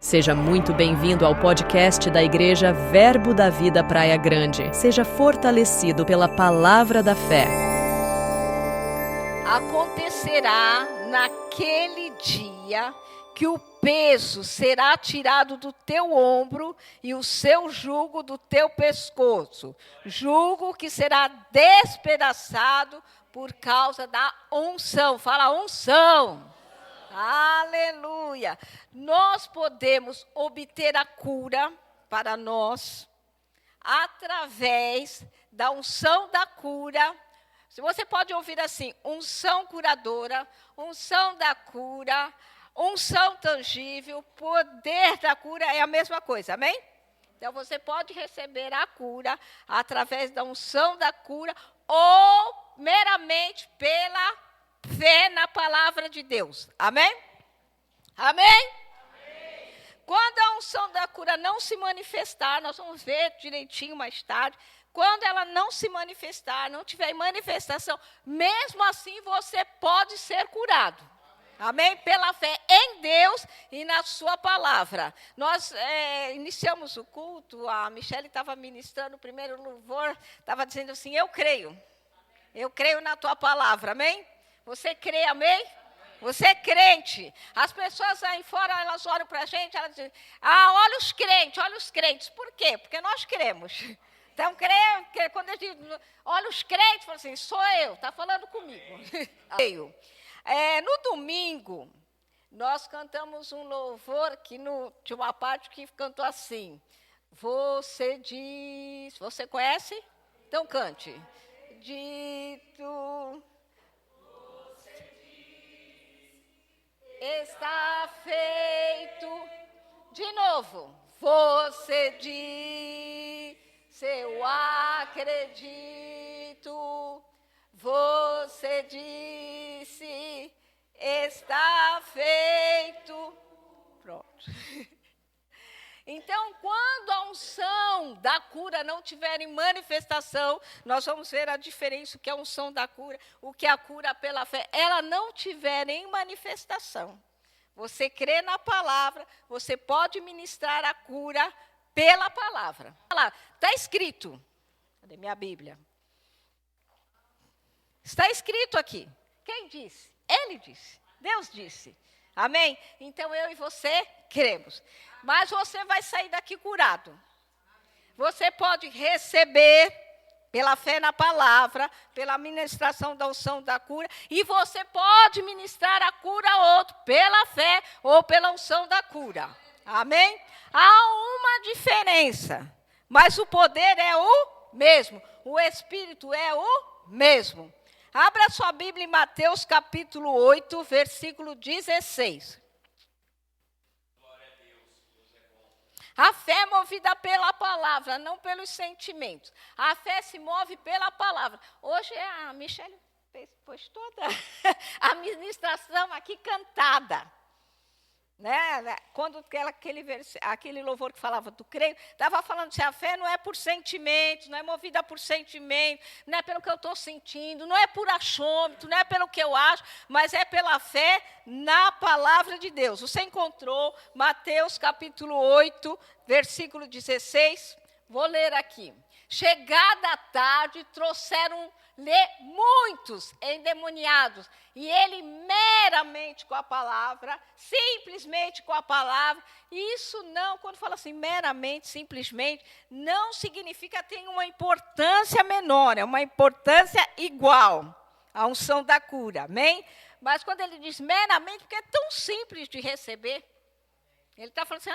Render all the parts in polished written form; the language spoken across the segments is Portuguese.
Seja muito bem-vindo ao podcast da Igreja Verbo da Vida Praia Grande. Seja fortalecido pela palavra da fé. Acontecerá naquele dia que o peso será tirado do teu ombro e o seu jugo do teu pescoço. Jugo que será despedaçado por causa da unção. Fala unção. Aleluia! Nós podemos obter a cura para nós através da unção da cura. Você pode ouvir assim, unção curadora, unção da cura, unção tangível, poder da cura é a mesma coisa, amém? Então você pode receber a cura através da unção da cura ou meramente pela fé na palavra de Deus. Amém? Amém? Amém? Quando a unção da cura não se manifestar, nós vamos ver direitinho mais tarde, quando ela não se manifestar, não tiver manifestação, mesmo assim você pode ser curado. Amém? Pela fé em Deus e na sua palavra. Nós iniciamos o culto, a Michele estava ministrando o primeiro louvor, estava dizendo assim, eu creio na tua palavra, amém? Você crê, amém? Você é crente. As pessoas aí fora, elas olham para a gente, elas dizem, olha os crentes. Por quê? Porque nós cremos. Então, quando eles dizem, olha os crentes, falam assim, sou eu, está falando comigo. No domingo, nós cantamos um louvor que tinha uma parte que cantou assim, você diz, você conhece? Então cante. Dito... Está feito. De novo. Você disse, eu acredito. Você disse, está feito. Pronto. Então, quando a unção da cura não tiver em manifestação, nós vamos ver a diferença, o que é a unção da cura, o que é a cura pela fé. Ela não tiver em manifestação. Você crê na palavra, você pode ministrar a cura pela palavra. Está escrito. Cadê minha Bíblia? Está escrito aqui. Quem disse? Ele disse. Deus disse. Amém? Então, eu e você cremos. Mas você vai sair daqui curado. Você pode receber, pela fé na palavra, pela ministração da unção da cura, e você pode ministrar a cura a outro, pela fé ou pela unção da cura. Amém? Há uma diferença, mas o poder é o mesmo. O Espírito é o mesmo. Abra sua Bíblia em Mateus capítulo 8, versículo 16. A fé é movida pela palavra, não pelos sentimentos. A fé se move pela palavra. Hoje a Michele pôs toda a ministração aqui cantada. Né? Quando aquele louvor que falava do creio, estava falando assim, a fé não é por sentimentos, não é movida por sentimento, não é pelo que eu estou sentindo, não é por achômetro, não é pelo que eu acho, mas é pela fé na palavra de Deus. Você encontrou Mateus capítulo 8, versículo 16? Vou ler aqui. Chegada a tarde, trouxeram-lhe muitos endemoniados, e ele meramente com a palavra, simplesmente com a palavra, e isso não, quando fala assim, meramente, simplesmente, não significa que tem uma importância menor, é uma importância igual à unção da cura, amém? Mas quando ele diz meramente, porque é tão simples de receber, ele está falando assim,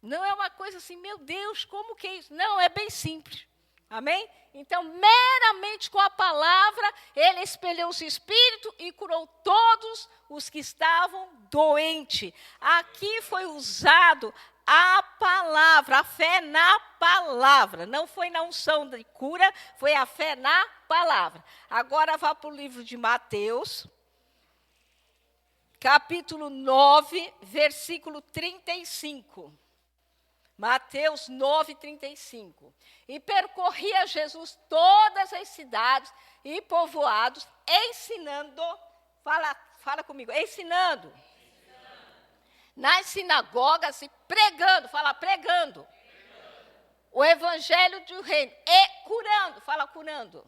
não é uma coisa assim, meu Deus, como que é isso? Não, é bem simples. Amém? Então, meramente com a palavra, ele expeliu os espíritos e curou todos os que estavam doentes. Aqui foi usado a palavra, a fé na palavra. Não foi na unção de cura, foi a fé na palavra. Agora vá para o livro de Mateus, capítulo 9, versículo 35. Mateus 9, 35. E percorria Jesus todas as cidades e povoados, ensinando, fala comigo, ensinando nas sinagogas e pregando, fala pregando, o evangelho do reino e curando, fala curando,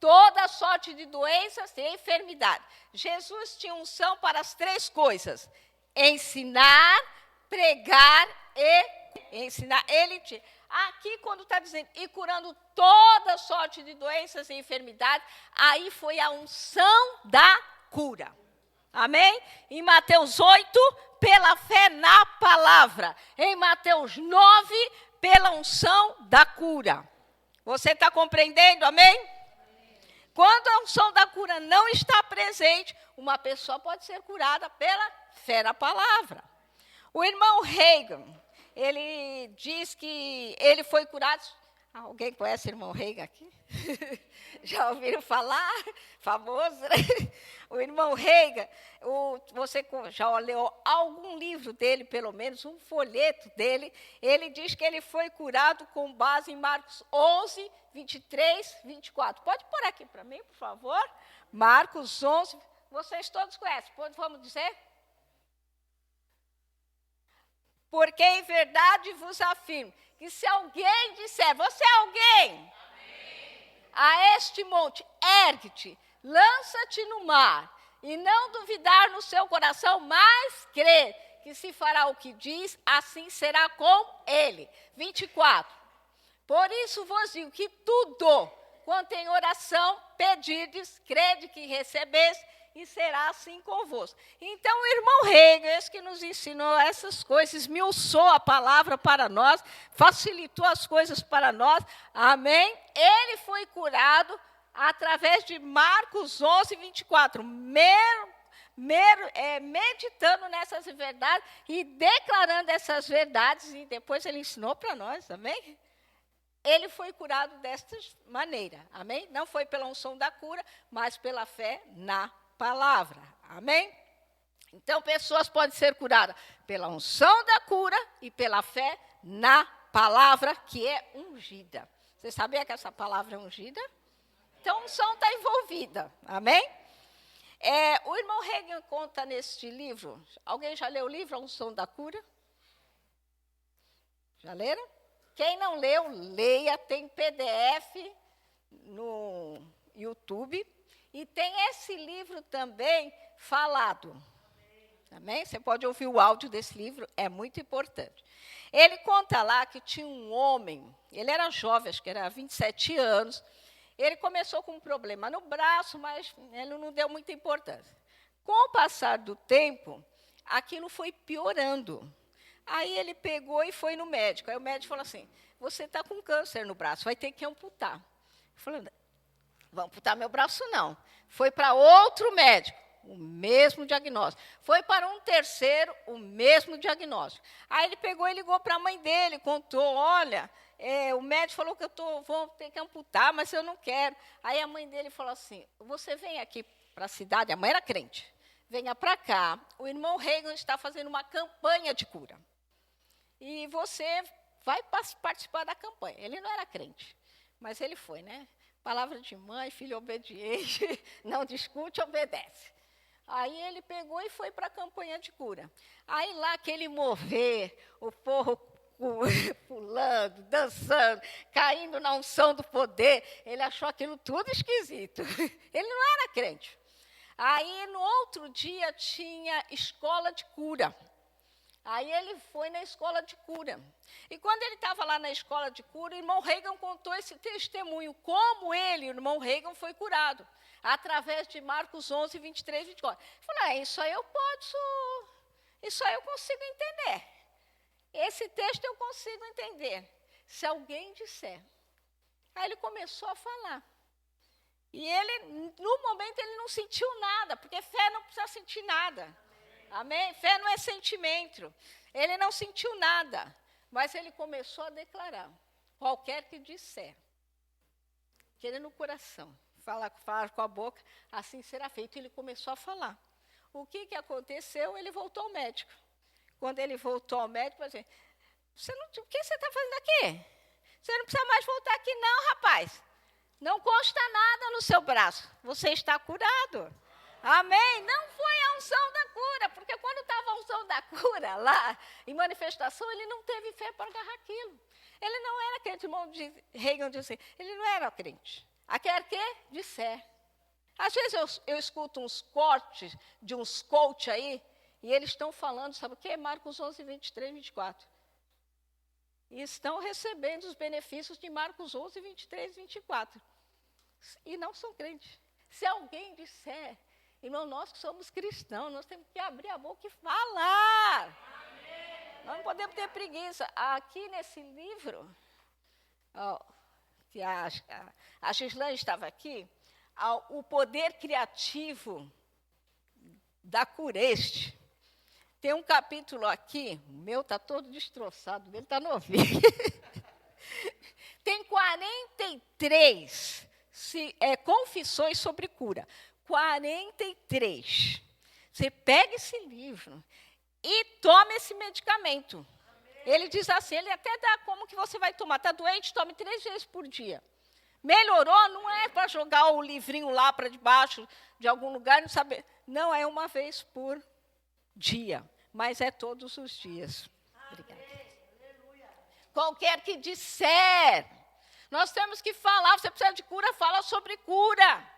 toda sorte de doenças e enfermidade. Jesus tinha unção para as três coisas: ensinar, pregar e ensinar. Ele tinha. Aqui, quando está dizendo, e curando toda sorte de doenças e enfermidades, aí foi a unção da cura. Amém? Em Mateus 8, pela fé na palavra. Em Mateus 9, pela unção da cura. Você está compreendendo? Amém? Quando a unção da cura não está presente, uma pessoa pode ser curada pela fé na palavra. O irmão Reagan, ele diz que ele foi curado. Alguém conhece o irmão Reagan aqui? Já ouviram falar? Famoso, né? O irmão Reagan, você já leu algum livro dele, pelo menos um folheto dele, ele diz que ele foi curado com base em Marcos 11, 23, 24. Pode pôr aqui para mim, por favor? Marcos 11, vocês todos conhecem, vamos dizer? Porque em verdade vos afirmo que se alguém disser, você é alguém? Amém. A este monte, ergue-te, lança-te no mar, e não duvidar no seu coração, mas crer que se fará o que diz, assim será com ele. 24. Por isso vos digo que tudo, quanto em oração pedirdes, crede que recebeis, e será assim convosco. Então, o irmão Reagan, esse que nos ensinou essas coisas, esmiuçou a palavra para nós, facilitou as coisas para nós, amém? Ele foi curado através de Marcos 11, 24, meditando nessas verdades e declarando essas verdades, e depois ele ensinou para nós, amém? Ele foi curado desta maneira, amém? Não foi pela unção da cura, mas pela fé na palavra, amém? Então, pessoas podem ser curadas pela unção da cura e pela fé na palavra que é ungida. Você sabia que essa palavra é ungida? Então, a unção está envolvida, amém? O irmão Reagan conta neste livro, alguém já leu o livro A Unção da Cura? Já leram? Quem não leu, leia, tem PDF no YouTube. E tem esse livro também falado. Amém? Você pode ouvir o áudio desse livro, é muito importante. Ele conta lá que tinha um homem, ele era jovem, acho que era 27 anos, ele começou com um problema no braço, mas ele não deu muita importância. Com o passar do tempo, aquilo foi piorando. Aí ele pegou e foi no médico. Aí o médico falou assim, você está com câncer no braço, vai ter que amputar. Eu falei, vão amputar meu braço, não. Foi para outro médico, o mesmo diagnóstico. Foi para um terceiro, o mesmo diagnóstico. Aí ele pegou e ligou para a mãe dele, contou, olha, o médico falou que vou ter que amputar, mas eu não quero. Aí a mãe dele falou assim, você vem aqui para a cidade, a mãe era crente, venha para cá, o irmão Reagan está fazendo uma campanha de cura. E você vai participar da campanha. Ele não era crente, mas ele foi, né? Palavra de mãe, filho obediente, não discute, obedece. Aí ele pegou e foi para a campanha de cura. Aí lá aquele mover, o povo pulando, dançando, caindo na unção do poder, ele achou aquilo tudo esquisito. Ele não era crente. Aí no outro dia tinha escola de cura. Aí ele foi na escola de cura. E quando ele estava lá na escola de cura, o irmão Reagan contou esse testemunho, como ele, o irmão Reagan, foi curado, através de Marcos 11, 23, 24. Ele falou, isso aí eu consigo entender. Esse texto eu consigo entender, se alguém disser. Aí ele começou a falar. E ele, no momento, ele não sentiu nada, porque fé não precisa sentir nada. Amém? Fé não é sentimento. Ele não sentiu nada, mas ele começou a declarar. Qualquer que disser, querendo no coração, falar com a boca, assim será feito. Ele começou a falar. O que aconteceu? Ele voltou ao médico. Quando ele voltou ao médico, ele disse, o que você está fazendo aqui? Você não precisa mais voltar aqui não, rapaz. Não consta nada no seu braço. Você está curado. Amém? Não foi a unção da cura, porque quando estava a unção da cura lá, em manifestação, ele não teve fé para agarrar aquilo. Ele não era crente, o irmão de Reagan disse assim, ele não era crente. Aqui era o quê? Disser. Às vezes eu escuto uns cortes de uns coach aí, e eles estão falando, sabe o quê? Marcos 11, 23, 24. E estão recebendo os benefícios de Marcos 11, 23, 24. E não são crentes. Se alguém disser, irmão, nós que somos cristãos, nós temos que abrir a boca e falar. Amém. Nós não podemos ter preguiça. Aqui nesse livro, que a Gislane estava aqui, o poder criativo da Cureste. Tem um capítulo aqui, o meu está todo destroçado, o dele está novinho. Tem 43 confissões sobre cura. 43. Você pega esse livro e toma esse medicamento. Amém. Ele diz assim, ele até dá como que você vai tomar. Está doente, tome 3 vezes por dia. Melhorou, não é para jogar o livrinho lá para debaixo de algum lugar, não saber. Não, é uma vez por dia, mas é todos os dias. Obrigada. Qualquer que disser, nós temos que falar, você precisa de cura, fala sobre cura.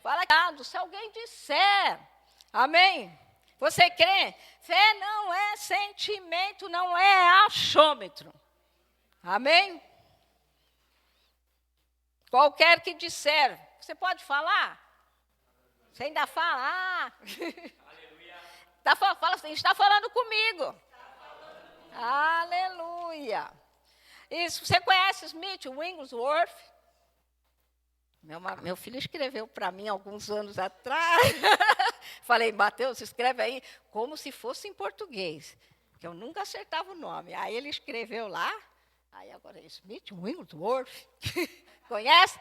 Fala, se alguém disser, amém? Você crê? Fé não é sentimento, não é achômetro. Amém? Qualquer que disser, você pode falar? Você ainda fala? Fala assim, está falando comigo. Aleluia. Isso, você conhece Smith Wigglesworth? Meu filho escreveu para mim alguns anos atrás. Falei, Mateus, escreve aí como se fosse em português, que eu nunca acertava o nome. Aí ele escreveu lá, aí agora é Smith Wigglesworth. Conhece?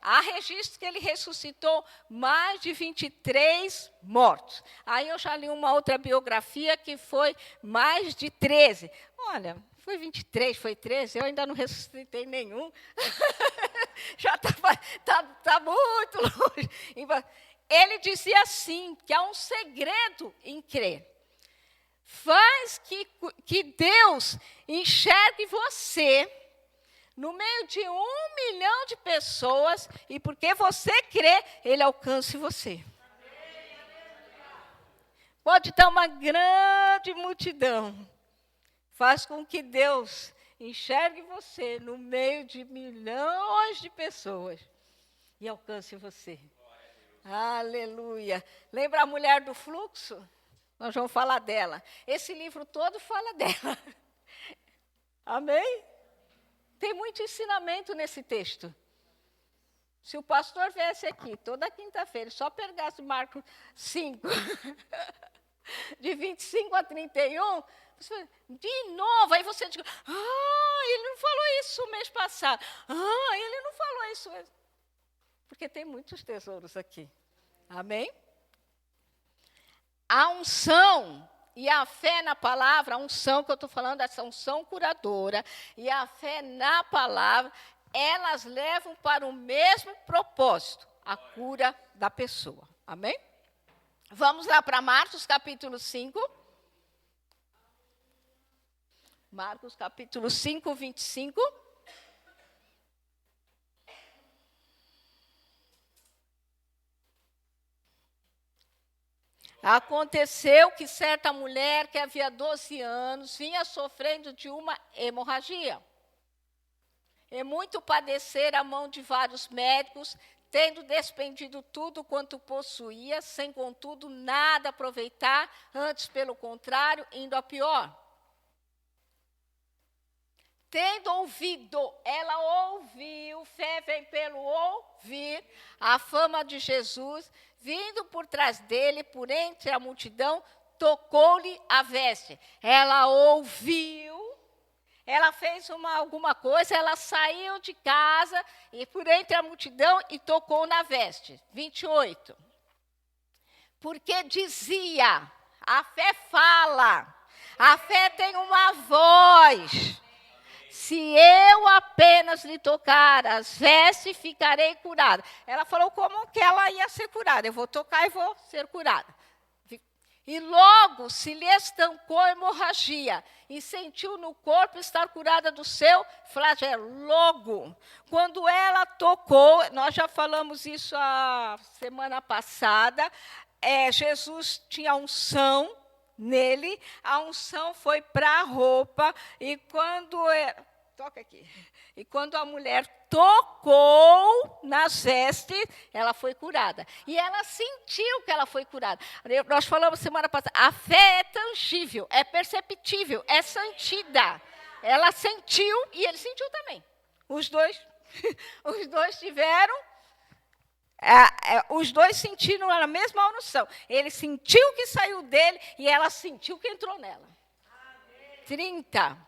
Há registros que ele ressuscitou mais de 23 mortos. Aí eu já li uma outra biografia que foi mais de 13. Olha, foi 23, foi 13, eu ainda não ressuscitei nenhum. Já está muito longe. Ele dizia assim, que há um segredo em crer. Faz que Deus enxergue você no meio de 1 milhão de pessoas, e porque você crê, Ele alcance você. Pode estar uma grande multidão. Faz com que Deus enxergue você no meio de milhões de pessoas e alcance você. Aleluia. Lembra a mulher do fluxo? Nós vamos falar dela. Esse livro todo fala dela. Amém? Tem muito ensinamento nesse texto. Se o pastor viesse aqui toda quinta-feira, só pegasse Marcos 5, de 25 a 31, de novo, aí você diz, ele não falou isso o mês passado. Ele não falou isso. Porque tem muitos tesouros aqui. Amém? A unção e a fé na palavra, a unção que eu estou falando, essa unção curadora, e a fé na palavra, elas levam para o mesmo propósito, a cura da pessoa. Amém? Vamos lá para Marcos capítulo 5. Marcos capítulo 5, 25. Aconteceu que certa mulher que havia 12 anos vinha sofrendo de uma hemorragia. E muito padecer à mão de vários médicos, tendo despendido tudo quanto possuía, sem contudo nada aproveitar, antes pelo contrário, indo a pior. Tendo ouvido, ela ouviu, fé vem pelo ouvir, a fama de Jesus, vindo por trás dele, por entre a multidão, tocou-lhe a veste. Ela ouviu, ela fez alguma coisa, ela saiu de casa, e por entre a multidão, e tocou na veste. 28. Porque dizia, a fé fala, a fé tem uma voz. se eu apenas lhe tocar as vestes, ficarei curada. Ela falou como que ela ia ser curada. Eu vou tocar e vou ser curada. E logo se lhe estancou a hemorragia e sentiu no corpo estar curada do seu flagelo. Logo, quando ela tocou, nós já falamos isso a semana passada, Jesus tinha unção nele, a unção foi para a roupa, e quando toca aqui. E quando a mulher tocou nas vestes, ela foi curada. E ela sentiu que ela foi curada. Nós falamos semana passada, a fé é tangível, é perceptível, é sentida. Ela sentiu e ele sentiu também. Os dois tiveram, os dois sentiram a mesma unção. Ele sentiu que saiu dele e ela sentiu que entrou nela. 30.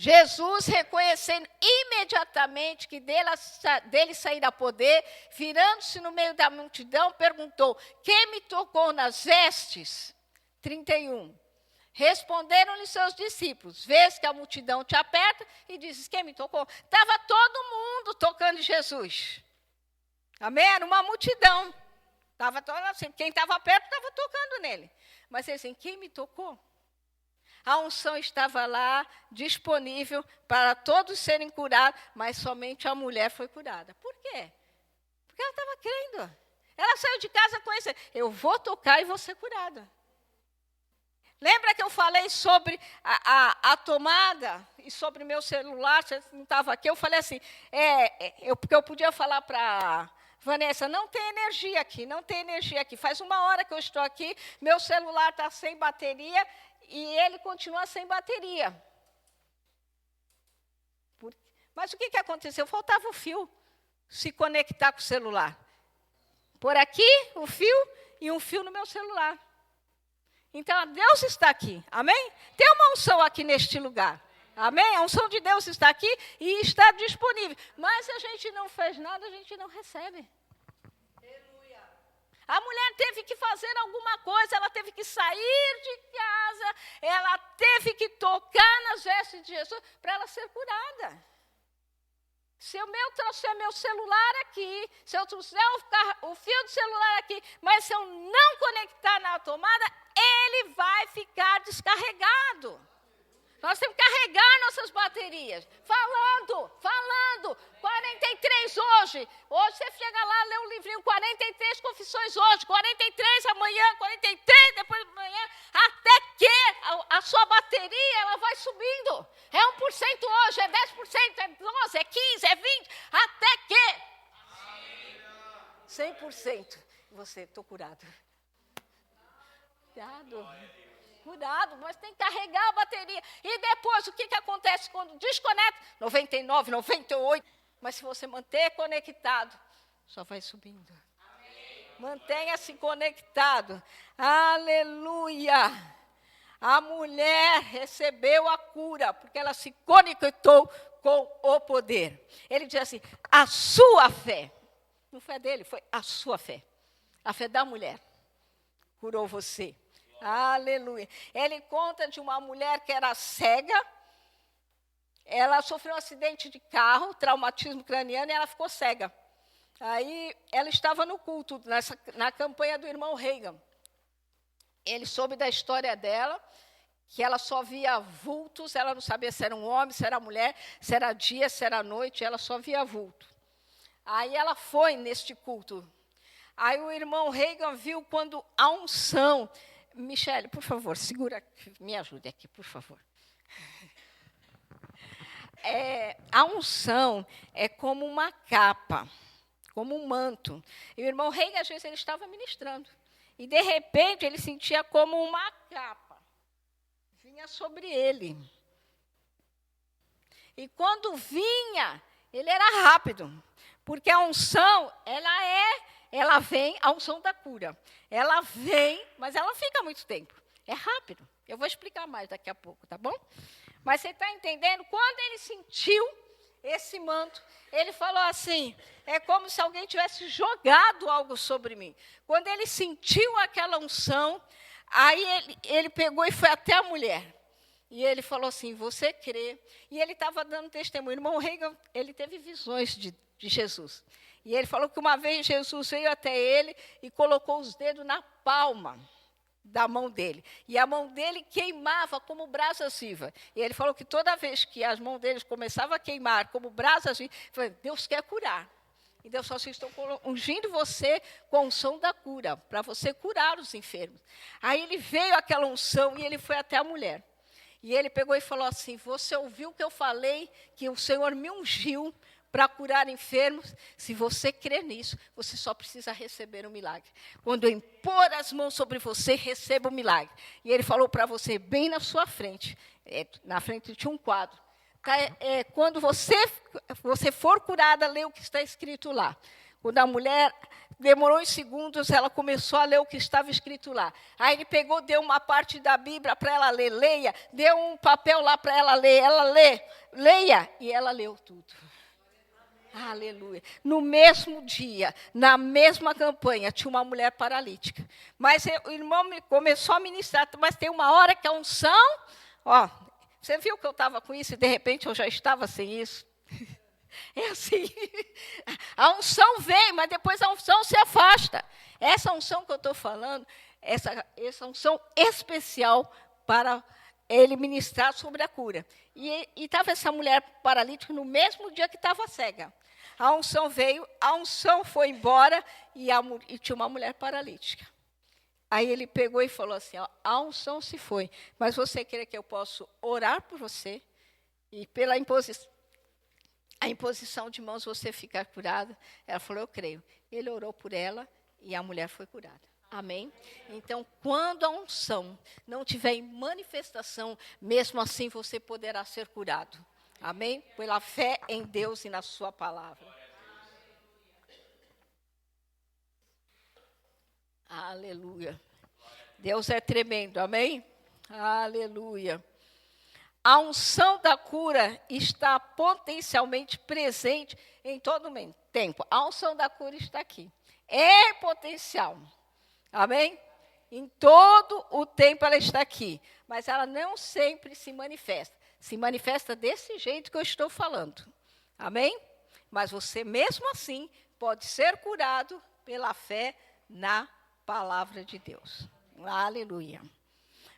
Jesus, reconhecendo imediatamente que dele saíra poder, virando-se no meio da multidão, perguntou: quem me tocou nas vestes? 31. Responderam-lhe seus discípulos: vês que a multidão te aperta e dizes: quem me tocou? Estava todo mundo tocando Jesus. Amém? Era uma multidão. Estava todo assim, quem estava perto estava tocando nele. Mas ele assim: quem me tocou? A unção estava lá, disponível para todos serem curados, mas somente a mulher foi curada. Por quê? Porque ela estava crendo. Ela saiu de casa com isso: eu vou tocar e vou ser curada. Lembra que eu falei sobre a tomada e sobre meu celular? Você não estava aqui, eu falei assim, porque eu podia falar para Vanessa, não tem energia aqui, não tem energia aqui. Faz 1 hora que eu estou aqui, meu celular está sem bateria e ele continua sem bateria. Mas o que aconteceu? Faltava o fio se conectar com o celular. Por aqui, o fio e um fio no meu celular. Então, Deus está aqui, amém? Tem uma unção aqui neste lugar, amém? A unção de Deus está aqui e está disponível. Mas se a gente não fez nada, a gente não recebe. Aleluia. A mulher teve que fazer alguma coisa, ela teve que sair de casa, ela teve que tocar nas vestes de Jesus para ela ser curada. Se eu trouxer meu celular aqui, se eu trouxer o fio do celular aqui, mas se eu não conectar na tomada, ele vai ficar descarregado. Nós temos que carregar nossas baterias. Falando. 43 hoje. Hoje você chega lá, lê um livrinho, 43 confissões hoje, 43 amanhã, 43 depois de amanhã, até que a sua bateria ela vai subindo. É 1% hoje, é 10%, é 12%, é 15%, é 20%, até que 100%. Você, estou curado. Cuidado, mas tem que carregar a bateria. E depois, o que acontece quando desconecta? 99, 98. Mas se você manter conectado, só vai subindo. Mantenha-se conectado. Aleluia. A mulher recebeu a cura, porque ela se conectou com o poder. Ele diz assim, a sua fé. Não foi a dele, foi a sua fé. A fé da mulher curou você. Aleluia. Ele conta de uma mulher que era cega. Ela sofreu um acidente de carro, traumatismo craniano, e ela ficou cega. Aí ela estava no culto, na campanha do irmão Reagan. Ele soube da história dela, que ela só via vultos, ela não sabia se era um homem, se era mulher, se era dia, se era noite, ela só via vulto. Aí ela foi neste culto. Aí o irmão Reagan viu quando a unção... Michele, por favor, segura, me ajude aqui, por favor. A unção é como uma capa, como um manto. E o irmão Reagan, às vezes, ele estava ministrando. E, de repente, ele sentia como uma capa. Vinha sobre ele. E, quando vinha, ele era rápido. Porque a unção, ela vem, a unção da cura. Ela vem, mas ela não fica muito tempo. É rápido. Eu vou explicar mais daqui a pouco, tá bom? Mas você está entendendo? Quando ele sentiu esse manto, ele falou assim, é como se alguém tivesse jogado algo sobre mim. Quando ele sentiu aquela unção, aí ele pegou e foi até a mulher. E ele falou assim, você crê? E ele estava dando testemunho. O irmão Reagan, ele teve visões de Jesus. E ele falou que uma vez Jesus veio até ele e colocou os dedos na palma da mão dele. E a mão dele queimava como brasas vivas. E ele falou que toda vez que as mãos dele começavam a queimar como brasas vivas, Deus quer curar. E Deus falou assim, estou ungindo você com a unção da cura, para você curar os enfermos. Aí ele veio aquela unção e ele foi até a mulher. E ele pegou e falou assim, você ouviu o que eu falei, que o Senhor me ungiu para curar enfermos? Se você crê nisso, você só precisa receber o milagre. Quando eu impor as mãos sobre você, receba o milagre. E ele falou para você, bem na sua frente, na frente tinha um quadro. Quando você for curada, lê o que está escrito lá. Quando a mulher demorou uns segundos, ela começou a ler o que estava escrito lá. Aí ele pegou, deu uma parte da Bíblia para ela ler, leia. Deu um papel lá para ela ler, leia. E ela leu tudo. Aleluia. No mesmo dia, na mesma campanha, tinha uma mulher paralítica. Mas o irmão começou a ministrar, mas tem uma hora que a unção... Você viu que eu estava com isso e, de repente, eu já estava sem isso? É assim. A unção vem, mas depois a unção se afasta. Essa unção que eu estou falando, essa unção especial para ele ministrar sobre a cura. E estava essa mulher paralítica no mesmo dia que estava cega. A unção veio, a unção foi embora e tinha uma mulher paralítica. Aí ele pegou e falou assim, a unção se foi, mas você crê que eu posso orar por você? E pela imposição de mãos você ficar curada? Ela falou, eu creio. Ele orou por ela e a mulher foi curada. Amém? Então, quando a unção não tiver em manifestação, mesmo assim você poderá ser curado. Amém? Pela fé em Deus e na sua palavra. Aleluia. Deus é tremendo, amém? Aleluia. A unção da cura está potencialmente presente em todo tempo. A unção da cura está aqui. É potencial. Amém? Em todo o tempo ela está aqui. Mas ela não sempre se manifesta. Se manifesta desse jeito que eu estou falando. Amém? Mas você, mesmo assim, pode ser curado pela fé na palavra de Deus. Aleluia.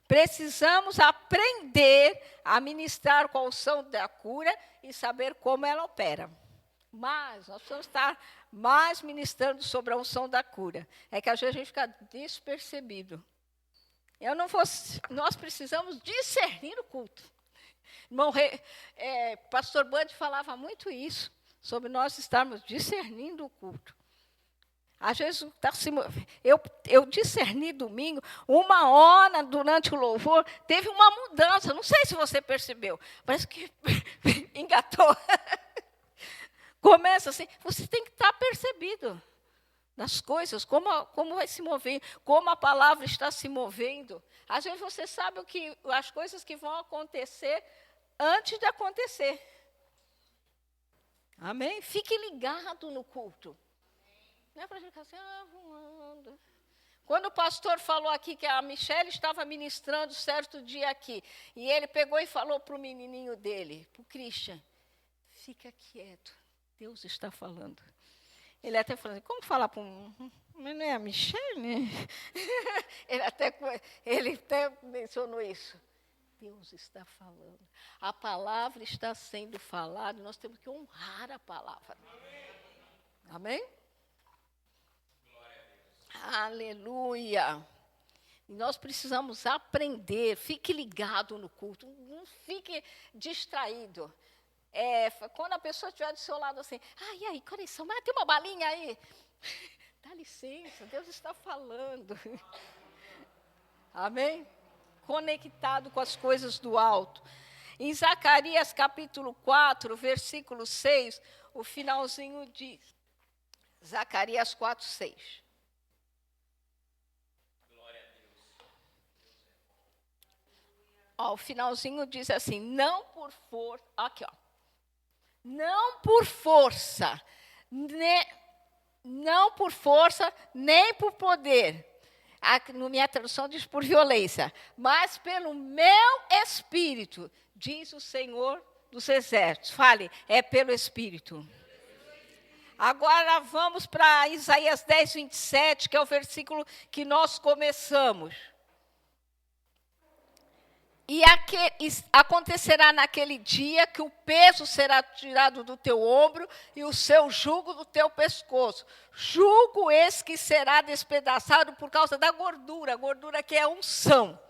Precisamos aprender a ministrar com a unção da cura e saber como ela opera. Mas nós precisamos estar mais ministrando sobre a unção da cura. É que às vezes a gente fica despercebido. Nós precisamos discernir o culto. Irmão, pastor Bud falava muito isso, sobre nós estarmos discernindo o culto. Às vezes, eu discerni domingo, uma hora durante o louvor, teve uma mudança. Não sei se você percebeu. Parece que engatou. Começa assim, você tem que estar percebido das coisas, como vai se mover, como a palavra está se movendo. Às vezes você sabe as coisas que vão acontecer antes de acontecer. Amém? Fique ligado no culto. Não é para a gente ficar assim, voando. Quando o pastor falou aqui que a Michele estava ministrando certo dia aqui, e ele pegou e falou para o menininho dele, para o Christian, fica quieto, Deus está falando. Ele até falou assim, como falar para mas não é a Michele? Ele até mencionou isso. Deus está falando. A palavra está sendo falada, nós temos que honrar a palavra. Amém? Aleluia. E nós precisamos aprender. Fique ligado no culto. Não fique distraído. Quando a pessoa estiver do seu lado assim, e aí, coração, tem uma balinha aí. Dá licença, Deus está falando. Amém? Conectado com as coisas do alto. Em Zacarias capítulo 4, versículo 6, o finalzinho diz. Zacarias 4, 6. O finalzinho diz assim, não por força, aqui ó, não por força, não por força, nem por poder, Na minha tradução diz por violência, mas pelo meu Espírito, diz o Senhor dos Exércitos. Fale, é pelo Espírito. Agora vamos para Isaías 10, 27, que é o versículo que nós começamos. E acontecerá naquele dia que o peso será tirado do teu ombro e o seu jugo do teu pescoço. Jugo esse que será despedaçado por causa da gordura. Gordura que é unção.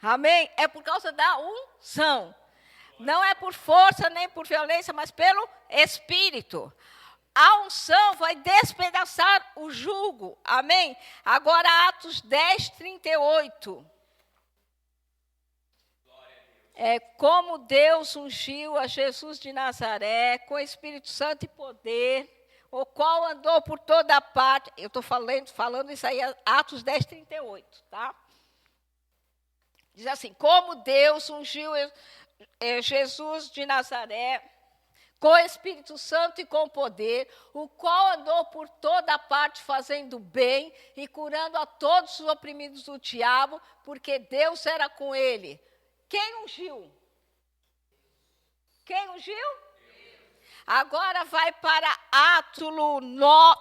Amém? É por causa da unção. Não é por força nem por violência, mas pelo Espírito. A unção vai despedaçar o jugo. Amém? Agora Atos 10, 38. É como Deus ungiu a Jesus de Nazaré com Espírito Santo e poder, o qual andou por toda parte. Eu estou falando isso aí, Atos 10, 38, tá? Diz assim, como Deus ungiu Jesus de Nazaré com Espírito Santo e com poder, o qual andou por toda parte fazendo bem e curando a todos os oprimidos do diabo, porque Deus era com ele. Quem ungiu? Quem ungiu? Agora vai para Atos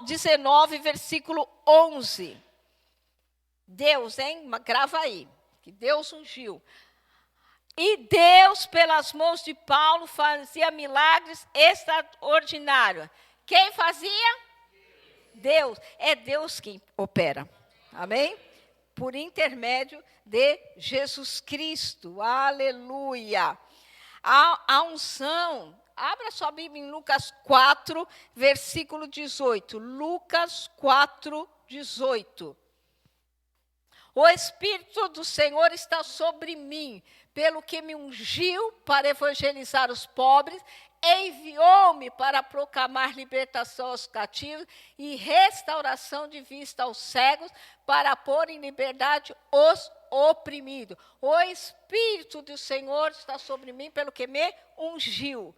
19, versículo 11. Deus, hein? Grava aí. Que Deus ungiu. E Deus, pelas mãos de Paulo, fazia milagres extraordinários. Quem fazia? Deus. É Deus quem opera. Amém? Por intermédio de Jesus Cristo. Aleluia. A unção, abra sua Bíblia em Lucas 4, versículo 18. Lucas 4, 18. O Espírito do Senhor está sobre mim, pelo que me ungiu para evangelizar os pobres, enviou-me para proclamar libertação aos cativos e restauração de vista aos cegos, para pôr em liberdade os oprimidos. O Espírito do Senhor está sobre mim, pelo que me ungiu.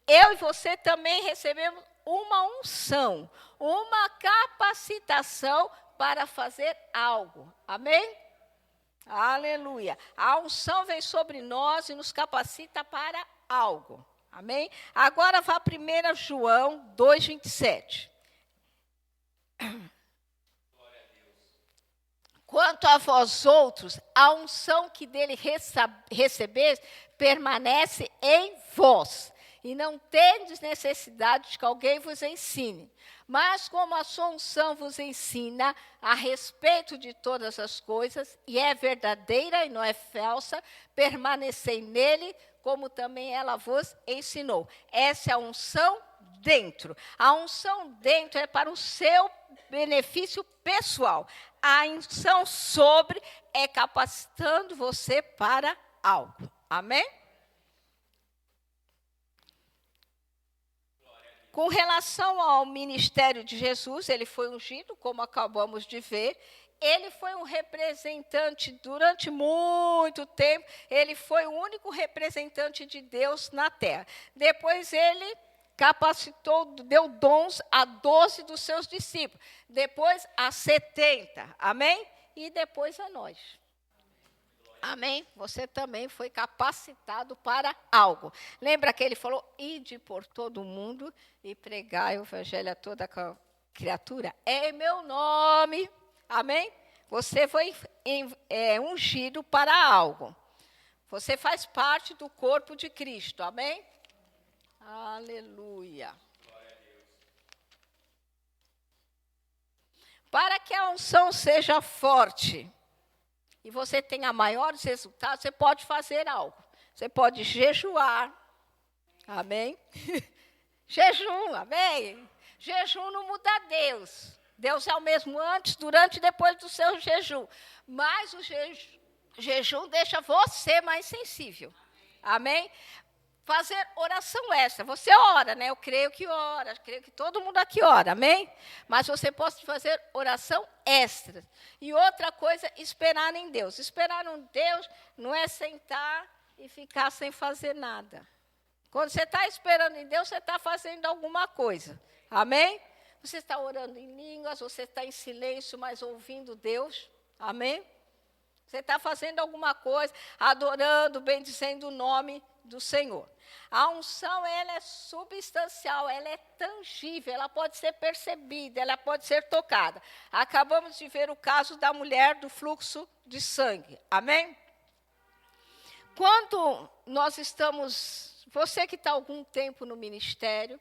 Eu e você também recebemos uma unção, uma capacitação para fazer algo. Amém? Aleluia. A unção vem sobre nós e nos capacita para algo. Amém? Agora vá a 1 João 2, 27. Quanto a vós outros, a unção que dele recebeis permanece em vós, e não tendes necessidade de que alguém vos ensine. Mas como a sua unção vos ensina a respeito de todas as coisas, e é verdadeira e não é falsa, permanecei nele, como também ela vos ensinou. Essa é a unção dentro. A unção dentro é para o seu benefício pessoal. A unção sobre é capacitando você para algo. Amém? Com relação ao ministério de Jesus, ele foi ungido, como acabamos de ver. Ele foi um representante durante muito tempo. Ele foi o único representante de Deus na terra. Depois ele capacitou, deu dons a 12 dos seus discípulos. Depois a 70. Amém? E depois a nós. Amém? Você também foi capacitado para algo. Lembra que ele falou, ide por todo o mundo e pregai o evangelho a toda criatura? É em meu nome. Amém? Você foi ungido para algo. Você faz parte do corpo de Cristo. Amém? Aleluia. Para que a unção seja forte e você tenha maiores resultados, você pode fazer algo. Você pode jejuar. Amém? Jejum, amém? Jejum não muda Deus. Deus é o mesmo antes, durante e depois do seu jejum. Mas o jejum deixa você mais sensível. Amém? Fazer oração extra. Você ora, né? Eu creio que ora. Creio que todo mundo aqui ora. Amém? Mas você pode fazer oração extra. E outra coisa, esperar em Deus. Esperar em Deus não é sentar e ficar sem fazer nada. Quando você está esperando em Deus, você está fazendo alguma coisa. Amém? Você está orando em línguas, você está em silêncio, mas ouvindo Deus. Amém? Você está fazendo alguma coisa, adorando, bendizendo o nome do Senhor. A unção, ela é substancial, ela é tangível, ela pode ser percebida, ela pode ser tocada. Acabamos de ver o caso da mulher do fluxo de sangue. Amém? Quando nós estamos, você que está há algum tempo no ministério,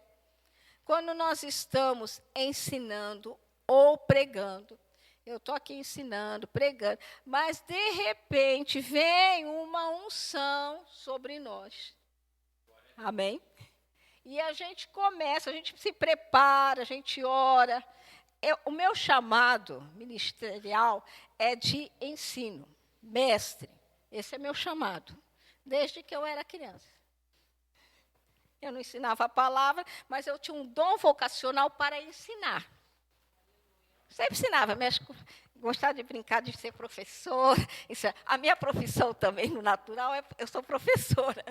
quando nós estamos ensinando ou pregando, eu estou aqui ensinando, pregando, mas de repente vem uma unção sobre nós. Amém? E a gente começa, a gente se prepara, a gente ora. O meu chamado ministerial é de ensino, mestre. Esse é meu chamado, desde que eu era criança. Eu não ensinava a palavra, mas eu tinha um dom vocacional para ensinar. Sempre ensinava, gostava de brincar de ser professora. A minha profissão também, no natural, eu sou professora.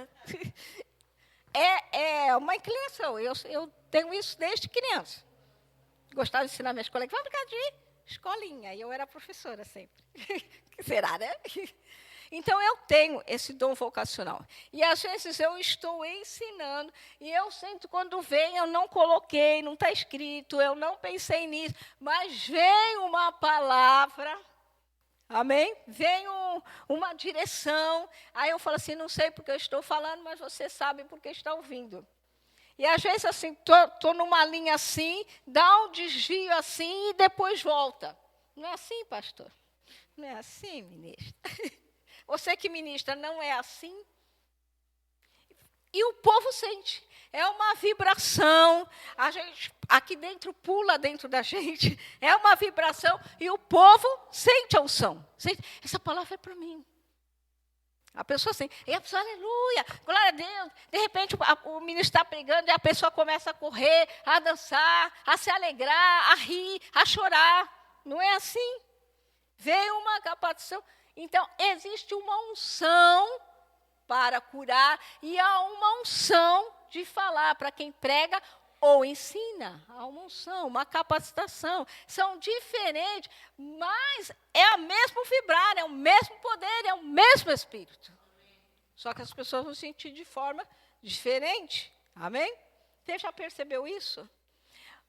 É uma inclinação, eu tenho isso desde criança. Gostava de ensinar minhas colegas, vamos brincar de escolinha, e eu era professora sempre. Será, né? Então, eu tenho esse dom vocacional. E, às vezes, eu estou ensinando, e eu sinto quando vem, eu não coloquei, não está escrito, eu não pensei nisso, mas vem uma palavra, amém? Vem uma direção, aí eu falo assim, não sei porque eu estou falando, mas você sabe porque está ouvindo. E, às vezes, assim, estou numa linha assim, dá um desvio assim e depois volta. Não é assim, pastor? Não é assim, ministra? Você que ministra, não é assim? E o povo sente. É uma vibração. A gente, aqui dentro, pula dentro da gente. É uma vibração. E o povo sente a unção. Sente, essa palavra é para mim. A pessoa sente. E a pessoa, aleluia, glória a Deus. De repente, o ministro está pregando e a pessoa começa a correr, a dançar, a se alegrar, a rir, a chorar. Não é assim? Veio uma capacitação. Então, existe uma unção para curar e há uma unção de falar para quem prega ou ensina. Há uma unção, uma capacitação. São diferentes, mas é o mesmo vibrar, é o mesmo poder, é o mesmo Espírito. Só que as pessoas vão sentir de forma diferente. Amém? Você já percebeu isso?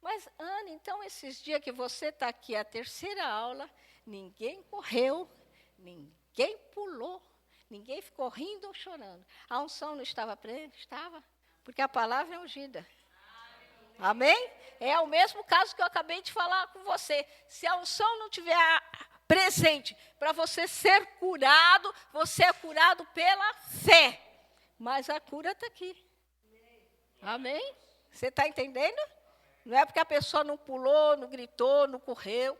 Mas, Ana, então, esses dias que você está aqui, a terceira aula, ninguém correu, ninguém pulou, ninguém ficou rindo ou chorando. A unção não estava presente? Estava, porque a palavra é ungida. Amém? É o mesmo caso que eu acabei de falar com você. Se a unção não estiver presente para você ser curado, você é curado pela fé. Mas a cura está aqui. Amém? Você está entendendo? Não é porque a pessoa não pulou, não gritou, não correu,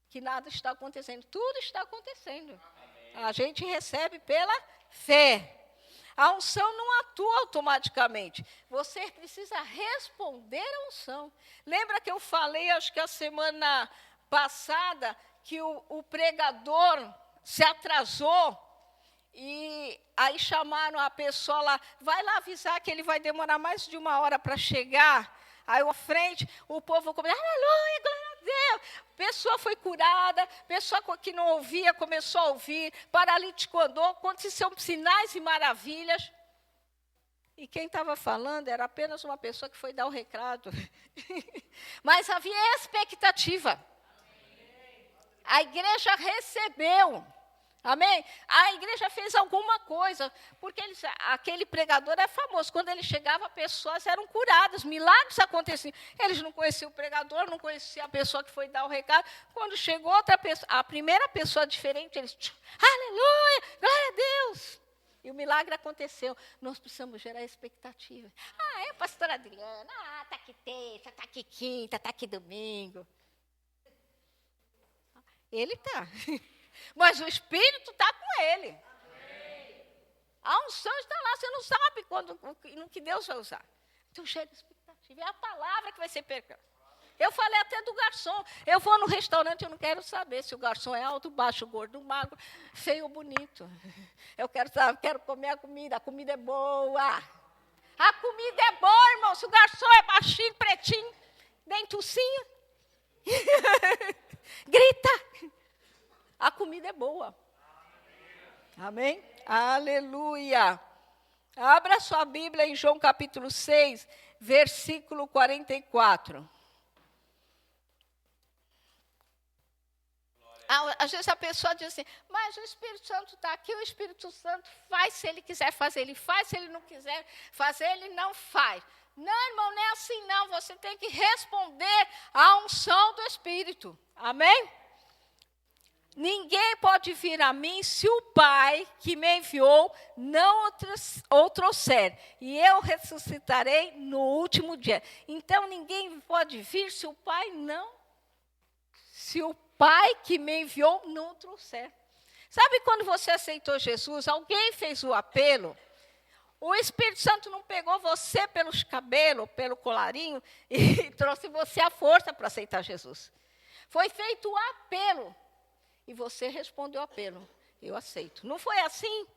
que nada está acontecendo. Tudo está acontecendo. Amém. A gente recebe pela fé. A unção não atua automaticamente. Você precisa responder à unção. Lembra que eu falei, acho que a semana passada, que o pregador se atrasou e aí chamaram a pessoa lá, vai lá avisar que ele vai demorar mais de 1 hora para chegar. Aí, à frente, o povo começou, aleluia, glória a Deus. Pessoa foi curada, pessoa que não ouvia começou a ouvir, paralítico andou, aconteceram sinais e maravilhas. E quem estava falando era apenas uma pessoa que foi dar o recado. Mas havia expectativa. A igreja recebeu. Amém? A igreja fez alguma coisa, porque aquele pregador é famoso. Quando ele chegava, pessoas eram curadas, milagres aconteciam. Eles não conheciam o pregador, não conheciam a pessoa que foi dar o recado. Quando chegou outra pessoa, a primeira pessoa diferente, eles, aleluia, glória a Deus. E o milagre aconteceu. Nós precisamos gerar expectativa. É a pastora Adriana, está aqui terça, está aqui quinta, está aqui domingo. Ele está. Mas o Espírito está com ele. Amém. A unção está lá, você não sabe no que Deus vai usar. Então, gera expectativa. É a palavra que vai ser pregada. Eu falei até do garçom. Eu vou no restaurante, eu não quero saber se o garçom é alto, baixo, gordo, magro, feio ou bonito. Eu quero saber, quero comer a comida é boa. A comida é boa, irmão. Se o garçom é baixinho, pretinho, dentucinho, grita. a comida é boa. Amém? Aleluia. Abra sua Bíblia em João capítulo 6, versículo 44. Às vezes a pessoa diz assim, mas o Espírito Santo está aqui, o Espírito Santo faz, se ele quiser fazer, ele faz, se ele não quiser fazer, ele não faz. Não, irmão, não é assim não, você tem que responder à unção do Espírito. Amém? Ninguém pode vir a mim se o Pai que me enviou não o trouxer, e eu ressuscitarei no último dia. Então, ninguém pode vir se o Pai que me enviou não o trouxer. Sabe quando você aceitou Jesus, alguém fez o apelo, o Espírito Santo não pegou você pelos cabelos, pelo colarinho, e trouxe você à força para aceitar Jesus. Foi feito o apelo. E você respondeu o apelo. Eu aceito. Não foi assim?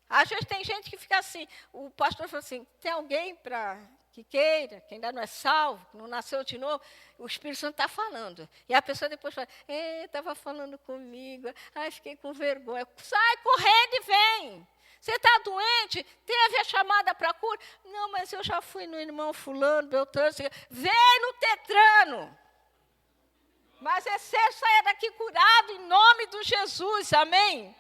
Às vezes tem gente que fica assim. O pastor falou assim, tem alguém que queira, que ainda não é salvo, que não nasceu de novo. O Espírito Santo está falando. E a pessoa depois fala, estava falando comigo. Ai, fiquei com vergonha. Sai correndo e vem. Você está doente? Teve a chamada para cura? Não, mas eu já fui no irmão fulano, Beltrano. Vem no Tetrano. Mas você saia daqui curado em nome de Jesus, amém?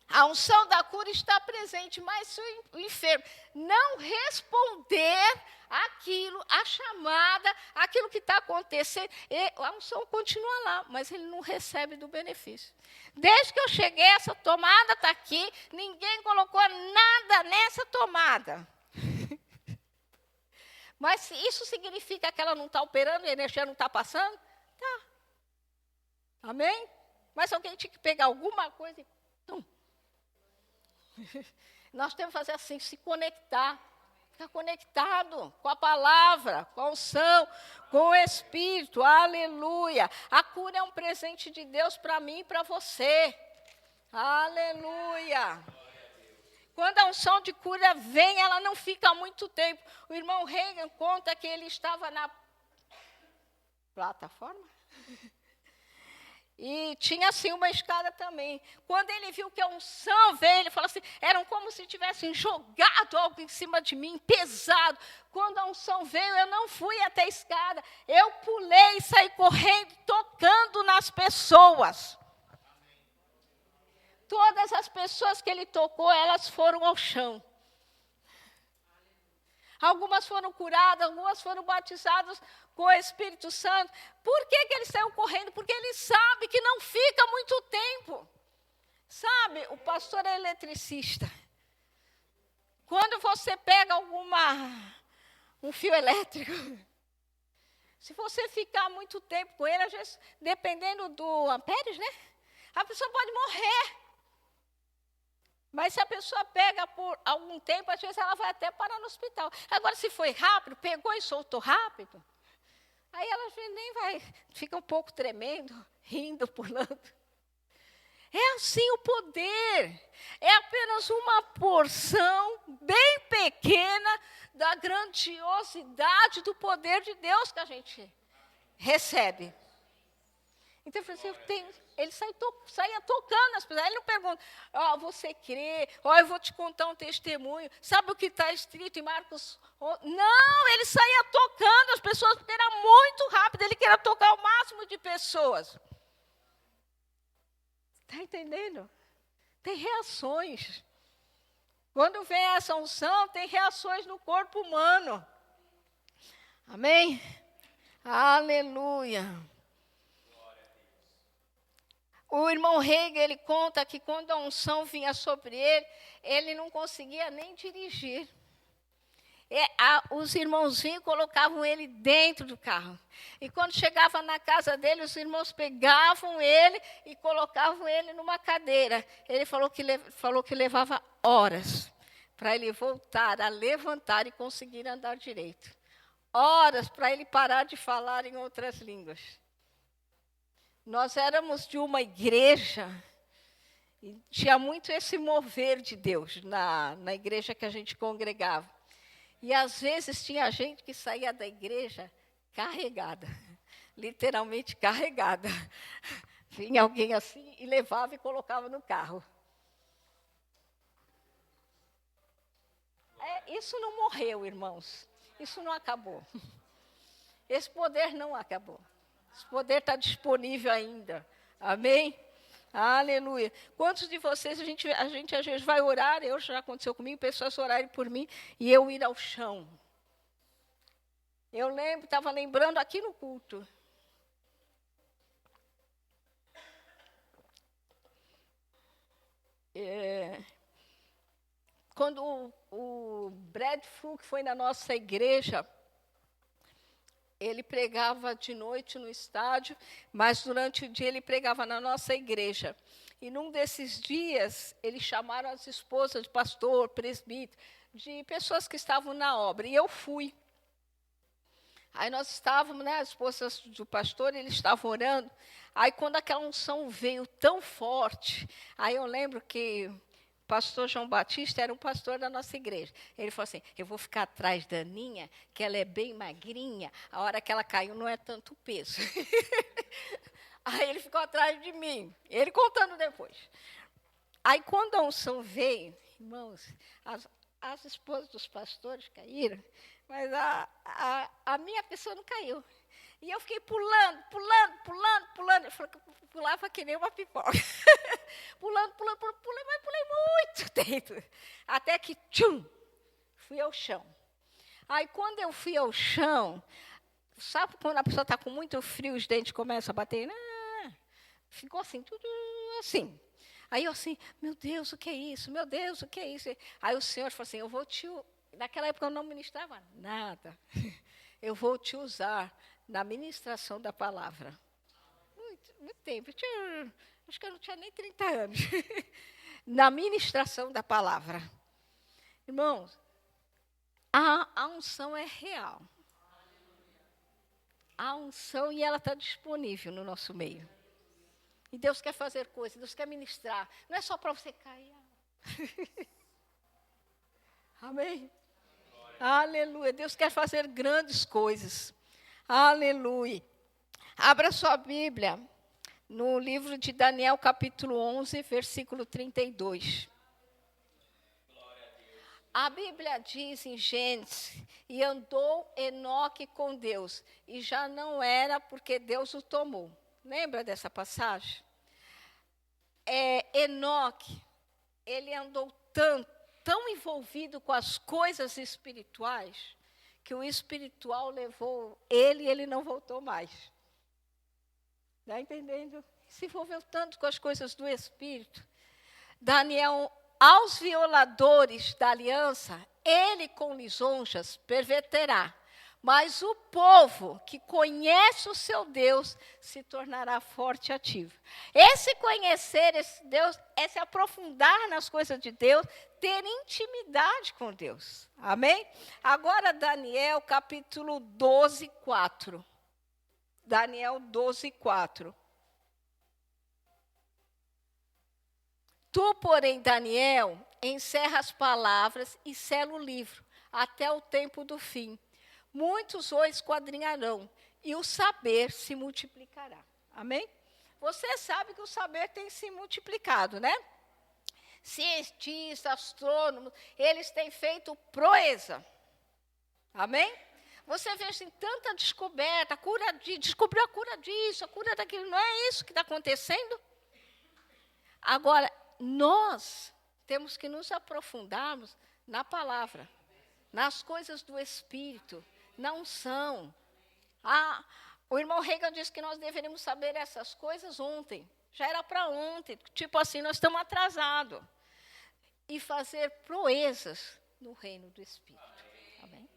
A unção da cura está presente, mas se o enfermo não responder aquilo, a chamada, aquilo que está acontecendo, a unção continua lá, mas ele não recebe do benefício. Desde que eu cheguei, essa tomada está aqui, ninguém colocou nada nessa tomada. Mas isso significa que ela não está operando e a energia não está passando? Tá. Amém? Mas alguém tinha que pegar alguma coisa e... Nós temos que fazer assim, se conectar. Ficar conectado com a palavra, com a unção, com o Espírito. Aleluia. A cura é um presente de Deus para mim e para você. Aleluia. Quando a unção de cura vem, ela não fica muito tempo. O irmão Reagan conta que ele estava na plataforma e tinha assim uma escada também. Quando ele viu que a unção veio, ele falou assim, eram como se tivessem jogado algo em cima de mim, pesado. Quando a unção veio, eu não fui até a escada, eu pulei e saí correndo, tocando nas pessoas. Todas as pessoas que ele tocou, elas foram ao chão. Algumas foram curadas, algumas foram batizadas com o Espírito Santo. Por que ele saiu correndo? Porque ele sabe que não fica muito tempo. Sabe, o pastor é eletricista. Quando você pega um fio elétrico, se você ficar muito tempo com ele, às vezes, dependendo do amperes, né? A pessoa pode morrer. Mas se a pessoa pega por algum tempo, às vezes ela vai até parar no hospital. Agora, se foi rápido, pegou e soltou rápido, aí ela nem vai, fica um pouco tremendo, rindo, pulando. É assim o poder. É apenas uma porção bem pequena da grandiosidade do poder de Deus que a gente recebe. Então, eu falei assim, ele saía tocando as pessoas. Ele não pergunta, você crê? Eu vou te contar um testemunho. Sabe o que está escrito em Marcos? Não, ele saía tocando as pessoas, porque era muito rápido. Ele queria tocar o máximo de pessoas. Está entendendo? Tem reações. Quando vem essa unção, tem reações no corpo humano. Amém? Aleluia. O irmão Reagan, ele conta que quando a unção vinha sobre ele, ele não conseguia nem dirigir. Os irmãos vinham e colocavam ele dentro do carro. E quando chegava na casa dele, os irmãos pegavam ele e colocavam ele numa cadeira. Ele falou que levava horas para ele voltar a levantar e conseguir andar direito. Horas para ele parar de falar em outras línguas. Nós éramos de uma igreja, e tinha muito esse mover de Deus na igreja que a gente congregava. E às vezes tinha gente que saía da igreja carregada. literalmente carregada. Vinha alguém assim e levava e colocava no carro. Isso não morreu, irmãos. Isso não acabou. Esse poder não acabou. Esse poder está disponível ainda. Amém? Aleluia. Quantos de vocês, a gente às vezes vai orar, já aconteceu comigo, pessoas orarem por mim e eu ir ao chão. Eu estava lembrando aqui no culto. Quando o Brad Fluke foi na nossa igreja, ele pregava de noite no estádio, mas durante o dia ele pregava na nossa igreja. E num desses dias, eles chamaram as esposas de pastor, presbítero, de pessoas que estavam na obra. E eu fui. Aí nós estávamos, as esposas do pastor, eles estavam orando. Aí quando aquela unção veio tão forte, aí eu lembro que o pastor João Batista era um pastor da nossa igreja. Ele falou assim, eu vou ficar atrás da Aninha, que ela é bem magrinha, a hora que ela caiu não é tanto peso. Aí ele ficou atrás de mim, ele contando depois. Aí quando a unção veio, irmãos, as esposas dos pastores caíram, mas a minha pessoa não caiu. E eu fiquei pulando. Eu pulava que nem uma pipoca. pulando, mas pulei muito tempo. Até que, tchum, fui ao chão. Aí, quando eu fui ao chão, sabe quando a pessoa está com muito frio, os dentes começam a bater? Ficou assim, tudo assim. Aí eu assim, meu Deus, o que é isso? Meu Deus, o que é isso? Aí o Senhor falou assim, eu vou te... Naquela época eu não ministrava nada. Eu vou te usar na ministração da palavra. Muito tempo. Acho que eu não tinha nem 30 anos. Na ministração da palavra. Irmãos, a unção é real. A unção, e ela está disponível no nosso meio. E Deus quer fazer coisas, Deus quer ministrar. Não é só para você cair. Amém? Aleluia. Deus quer fazer grandes coisas. Aleluia. Abra sua Bíblia no livro de Daniel, capítulo 11, versículo 32. A Bíblia diz em Gênesis, e andou Enoque com Deus, e já não era porque Deus o tomou. Lembra dessa passagem? Enoque, ele andou tão envolvido com as coisas espirituais, que o espiritual levou ele e ele não voltou mais. Está entendendo? Se envolveu tanto com as coisas do espírito. Daniel, aos violadores da aliança, ele com lisonjas perverterá. Mas o povo que conhece o seu Deus se tornará forte e ativo. Esse conhecer esse Deus é se aprofundar nas coisas de Deus, ter intimidade com Deus. Amém? Agora, Daniel, capítulo 12, 4. Daniel 12, 4. Tu, porém, Daniel, encerra as palavras e sela o livro, até o tempo do fim. Muitos o esquadrinharão, e o saber se multiplicará. Amém? Você sabe que o saber tem se multiplicado, né? Cientistas, astrônomos, eles têm feito proeza. Amém? Você vê assim, tanta descoberta, descobriu a cura disso, a cura daquilo. Não é isso que está acontecendo? Agora, nós temos que nos aprofundarmos na palavra, nas coisas do Espírito, na unção. O irmão Reagan disse que nós deveríamos saber essas coisas ontem. Já era para ontem. Tipo assim, nós estamos atrasados. E fazer proezas no reino do Espírito. Amém?